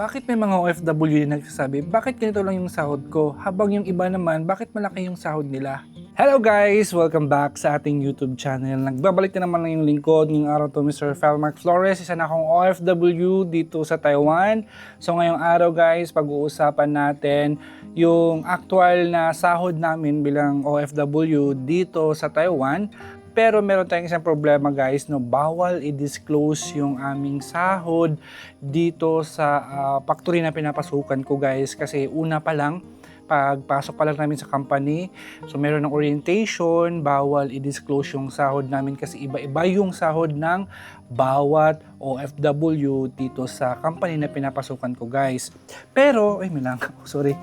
Bakit may mga OFW na nagsasabi, bakit ganito lang yung sahod ko? Habang yung iba naman, bakit malaki yung sahod nila? Hello guys! Welcome back sa ating YouTube channel. Nagbabalik na naman ng yung lingkod. Ngayong araw to Mr. Felmark Flores. Isa na akong OFW dito sa Taiwan. So ngayong araw guys, pag-uusapan natin yung actual na sahod namin bilang OFW dito sa Taiwan. Pero meron tayong isang problema guys, no, bawal i-disclose yung aming sahod dito sa factory na pinapasukan ko guys, kasi una pa lang, pagpasok pa lang namin sa company, so meron ng orientation, bawal i-disclose yung sahod namin kasi iba-iba yung sahod ng bawat OFW dito sa company na pinapasukan ko guys. Pero, sorry.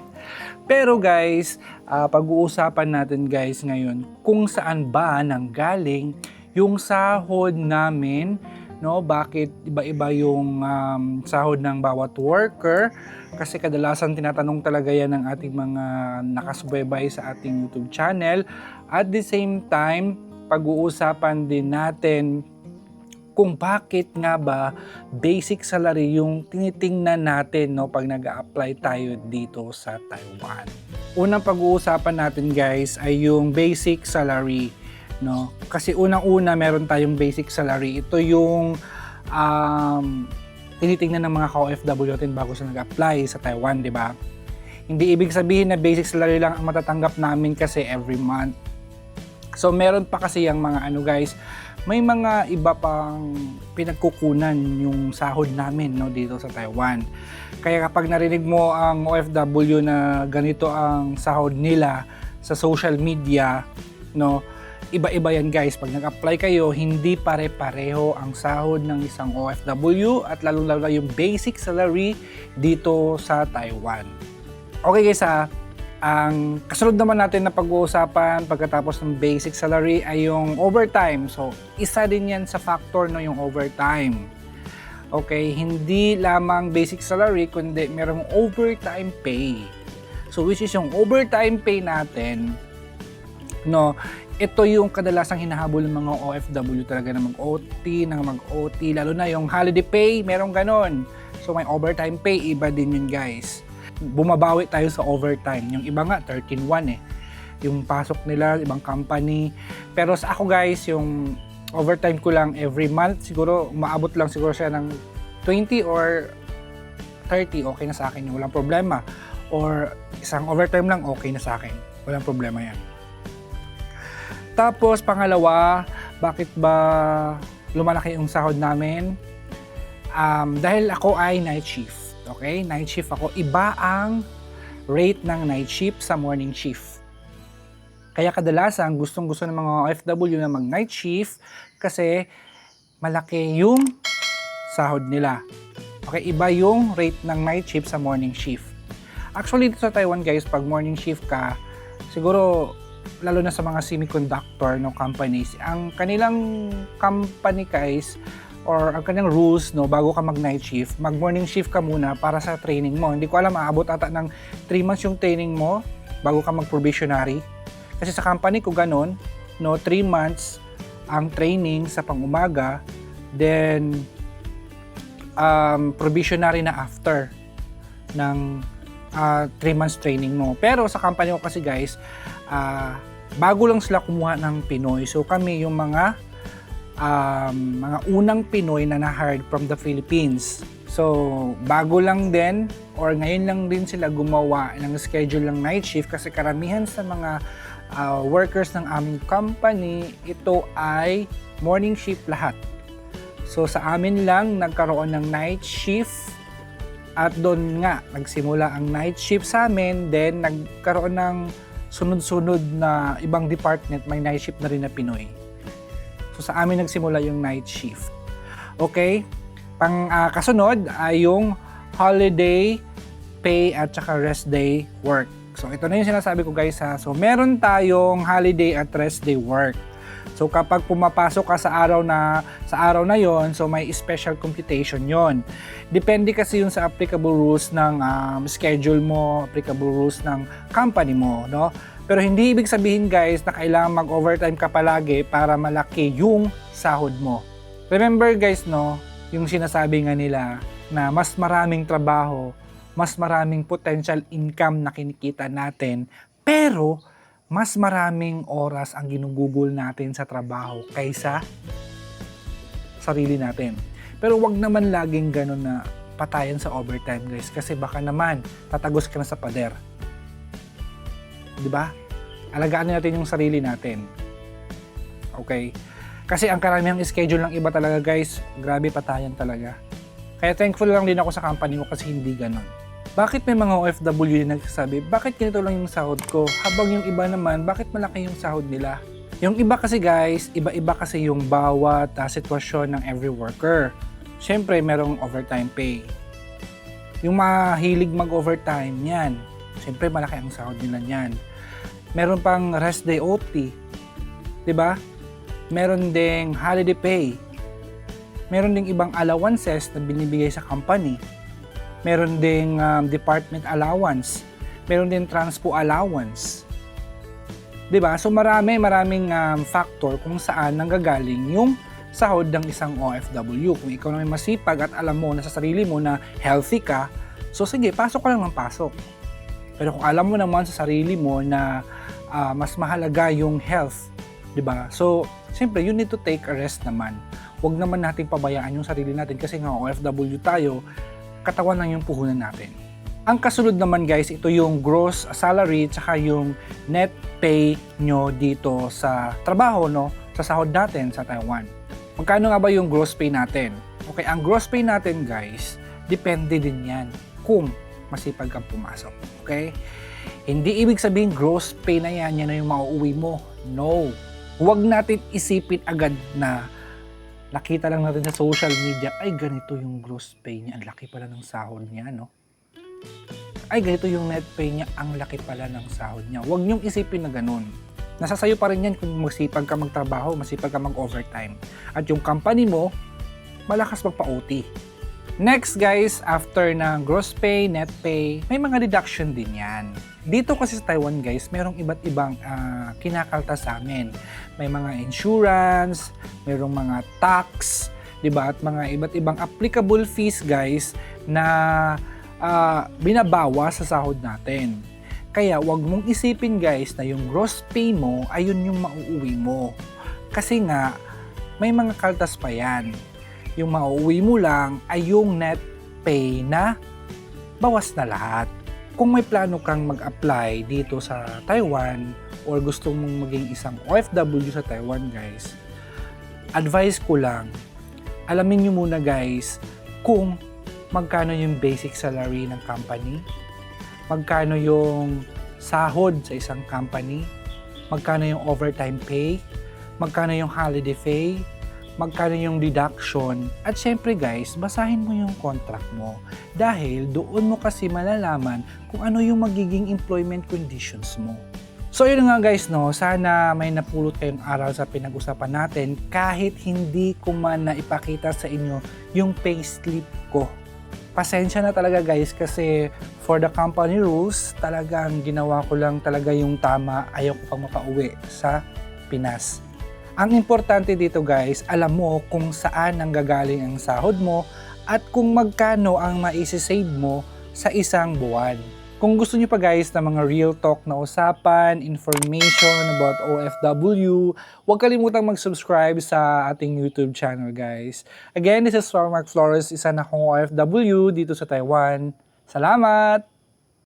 Pero guys, pag-uusapan natin guys ngayon kung saan ba nanggaling yung sahod namin, no? Bakit iba-iba yung sahod ng bawat worker? Kasi kadalasan tinatanong talaga yan ng ating mga nakasubaybay sa ating YouTube channel. At the same time, pag-uusapan din natin kung bakit nga ba basic salary yung tinitingnan natin, no, pag nag-a-apply tayo dito sa Taiwan. Unang pag-uusapan natin guys ay yung basic salary, no? Kasi unang-una meron tayong basic salary. Ito yung tinitingnan ng mga ka-OFW natin bago sa nag-apply sa Taiwan, di ba? Hindi ibig sabihin na basic salary lang ang matatanggap namin kasi every month. So meron pa kasi yung mga guys, may mga iba pang pinagkukunan yung sahod namin, no, dito sa Taiwan. Kaya kapag narinig mo ang OFW na ganito ang sahod nila sa social media, no, iba-iba yan guys. Pag nag-apply kayo, hindi pare-pareho ang sahod ng isang OFW at lalong-lalo yung basic salary dito sa Taiwan. Okay guys, ang kasunod naman natin na pag-uusapan pagkatapos ng basic salary ay yung overtime. So, isa din yan sa factor, no, yung overtime. Okay, hindi lamang basic salary kundi merong overtime pay. So, which is yung overtime pay natin, no, ito yung kadalasang hinahabol ng mga OFW talaga na mag-OT, lalo na yung holiday pay, merong ganon. So, may overtime pay, iba din yun guys. Bumabawi tayo sa overtime. Yung iba nga 13-1 yung pasok nila, ibang company. Pero sa ako guys, yung overtime ko lang every month, siguro maabot lang siguro siya ng 20 or 30, okay na sa akin, walang problema. Or isang overtime lang, okay na sa akin, walang problema yan. Tapos pangalawa, bakit ba lumalaki yung sahod namin? Dahil ako ay night shift. Okay, night shift ako. Iba ang rate ng night shift sa morning shift. Kaya kadalasan gustong-gusto ng mga OFW na mag-night shift kasi malaki yung sahod nila. Okay, iba yung rate ng night shift sa morning shift. Actually, dito sa Taiwan guys, pag morning shift ka, siguro lalo na sa mga semiconductor no companies, ang kanilang company guys, or ang kanyang rules, no, bago ka mag-night shift, mag-morning shift ka muna para sa training mo. Hindi ko alam, aabot ata ng 3 months yung training mo bago ka mag-probationary. Kasi sa company ko ganun, no, 3 months ang training sa pang-umaga, then probationary na after ng 3 months training mo. Pero sa company ko kasi guys, bago lang sila kumuha ng Pinoy. So kami yung mga unang Pinoy na na-hired from the Philippines. So, bago lang din or ngayon lang din sila gumawa ng schedule ng night shift kasi karamihan sa mga workers ng aming company, ito ay morning shift lahat. So, sa amin lang nagkaroon ng night shift at doon nga nagsimula ang night shift sa amin, then nagkaroon ng sunod-sunod na ibang department, may night shift na rin na Pinoy. So, sa amin nagsimula yung night shift. Okay? Kasunod ay yung holiday pay at saka rest day work. So, ito na yung sinasabi ko guys ha. So, meron tayong holiday at rest day work. So, kapag pumapasok ka sa araw na yon, so may special computation yon. Depende kasi yun sa applicable rules ng schedule mo, applicable rules ng company mo, no? Pero hindi ibig sabihin guys na kailangan mag-overtime ka palagi para malaki yung sahod mo. Remember guys, no, yung sinasabi nga nila, na mas maraming trabaho, mas maraming potential income na kinikita natin, pero mas maraming oras ang ginugugol natin sa trabaho kaysa sarili natin. Pero wag naman laging ganun na patayan sa overtime, guys, kasi baka naman tatagos ka na sa pader. 'Di ba? Alagaan natin yung sarili natin. Okay? Kasi ang karamihang schedule ng iba talaga, guys, grabe patayan talaga. Kaya thankful lang din ako sa company ko kasi hindi ganun. Bakit may mga OFW na nagsasabi, bakit ganito lang yung sahod ko? Habang yung iba naman, bakit malaki yung sahod nila? Yung iba kasi, guys, iba-iba kasi yung bawat sitwasyon ng every worker. Siyempre, merong overtime pay. Yung mahilig mag-overtime, yan. Siyempre, malaki ang sahod nila yan. Meron pang rest day OT. 'Di ba? Meron ding holiday pay. Meron ding ibang allowances na binibigay sa company. Meron ding department allowance. Meron din transpo allowance. 'Di ba? So maraming factor kung saan nanggagaling yung sahod ng isang OFW. Kung ikaw na may masipag at alam mo na sa sarili mo na healthy ka, so sige, pasok ka lang ng pasok. Pero kung alam mo naman sa sarili mo na mas mahalaga yung health, 'di ba? So, siyempre, you need to take a rest naman. Huwag naman natin pabayaan yung sarili natin kasi nga OFW tayo, katawan lang yung puhunan natin. Ang kasunod naman, guys, ito yung gross salary tsaka yung net pay nyo dito sa trabaho, no? Sa sahod natin sa Taiwan. Magkano nga ba yung gross pay natin? Okay, ang gross pay natin, guys, depende din yan kung masipag kang pumasok. Okay? Hindi ibig sabihin gross pay na yan na yung mauuwi mo. No. Huwag natin isipin agad na nakita lang natin sa social media, ay ganito yung gross pay niya, ang laki pala ng sahod niya, no? Ay ganito yung net pay niya, ang laki pala ng sahod niya. Huwag niyong isipin na ganun. Nasa sayo pa rin yan kung masipag ka magtrabaho, masipag ka mag-overtime. At yung company mo, malakas magpa-OT. Next, guys, after ng gross pay, net pay, may mga deduction din yan. Dito kasi sa Taiwan, guys, merong iba't ibang kinakalta sa amin. May mga insurance, merong mga tax, diba? At mga iba't ibang applicable fees, guys, na binabawa sa sahod natin. Kaya wag mong isipin, guys, na yung gross pay mo ayun yung mauuwi mo. Kasi nga, may mga kaltas pa yan. Yung mauuwi mo lang ay yung net pay na bawas na lahat. Kung may plano kang mag-apply dito sa Taiwan or gusto mong maging isang OFW sa Taiwan, guys, advice ko lang, alamin nyo muna, guys, kung magkano yung basic salary ng company, magkano yung sahod sa isang company, magkano yung overtime pay, magkano yung holiday pay, magkano yung deduction, at syempre, guys, basahin mo yung contract mo dahil doon mo kasi malalaman kung ano yung magiging employment conditions mo. So yun nga, guys, no, sana may napulot kayong aral sa pinag-usapan natin kahit hindi ko man na ipakita sa inyo yung payslip ko. Pasensya na talaga, guys, kasi for the company rules, talagang ginawa ko lang talaga yung tama, ayaw ko pang mapauwi sa Pinas. Ang importante dito, guys, alam mo kung saan nanggagaling ang sahod mo at kung magkano ang maisisave mo sa isang buwan. Kung gusto niyo pa, guys, na mga real talk na usapan, information about OFW, huwag kalimutang mag-subscribe sa ating YouTube channel, guys. Again, this is Mark Flores, isa na akong OFW dito sa Taiwan. Salamat!